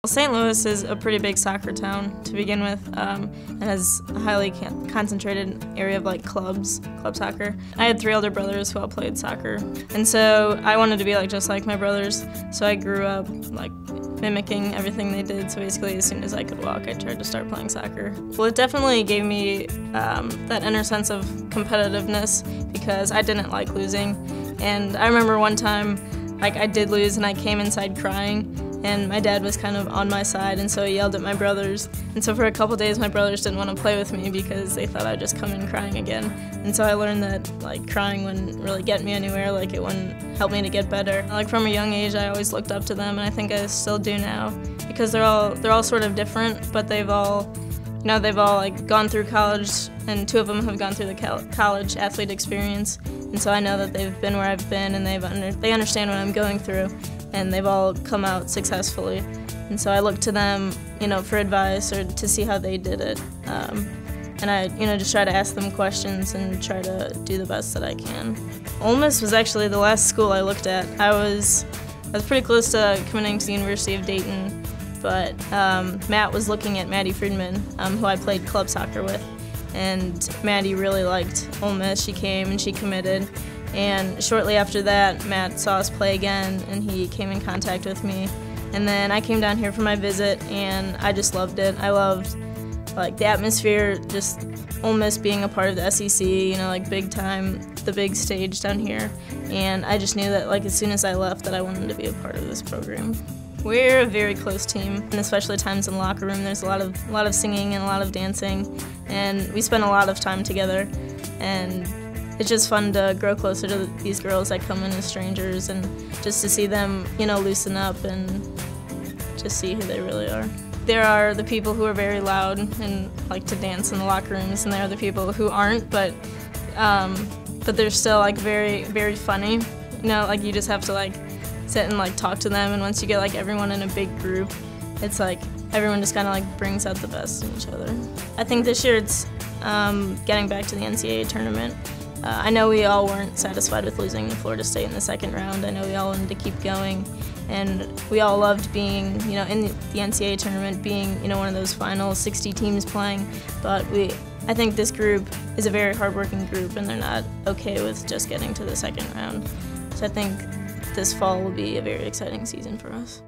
St. Louis is a pretty big soccer town to begin with, and has a highly concentrated area of club soccer. I had 3 older brothers who all played soccer, and so I wanted to be just like my brothers. So I grew up mimicking everything they did. So basically, as soon as I could walk, I tried to start playing soccer. Well, it definitely gave me that inner sense of competitiveness because I didn't like losing, and I remember one time I did lose and I came inside crying. And my dad was kind of on my side, and so he yelled at my brothers. And so for a couple days, my brothers didn't want to play with me because they thought I'd just come in crying again. And so I learned that crying wouldn't really get me anywhere, it wouldn't help me to get better. From a young age, I always looked up to them, and I think I still do now because they're all sort of different, but they've all gone through college, and 2 of them have gone through the college athlete experience. And so I know that they've been where I've been, and they understand what I'm going through. And they've all come out successfully. And so I look to them, for advice or to see how they did it. And I, just try to ask them questions and try to do the best that I can. Ole Miss was actually the last school I looked at. I was pretty close to committing to the University of Dayton, but Matt was looking at Maddie Friedman, who I played club soccer with. And Maddie really liked Ole Miss. She came and she committed. And shortly after that, Matt saw us play again, and he came in contact with me. And then I came down here for my visit, and I just loved it. I loved the atmosphere, just Ole Miss being a part of the SEC, big time, the big stage down here. And I just knew that as soon as I left that I wanted to be a part of this program. We're a very close team, and especially times in the locker room. There's a lot of singing and a lot of dancing, and we spend a lot of time together. And it's just fun to grow closer to these girls that come in as strangers, and just to see them, loosen up and just see who they really are. There are the people who are very loud and like to dance in the locker rooms, and there are the people who aren't, but they're still very, very funny. You just have to sit and talk to them, and once you get everyone in a big group, it's everyone just kind of brings out the best in each other. I think this year it's getting back to the NCAA tournament. I know we all weren't satisfied with losing to Florida State in the second round. I know we all wanted to keep going, and we all loved being, in the NCAA tournament, being, one of those final 60 teams playing. But I think this group is a very hardworking group, and they're not okay with just getting to the second round. So I think this fall will be a very exciting season for us.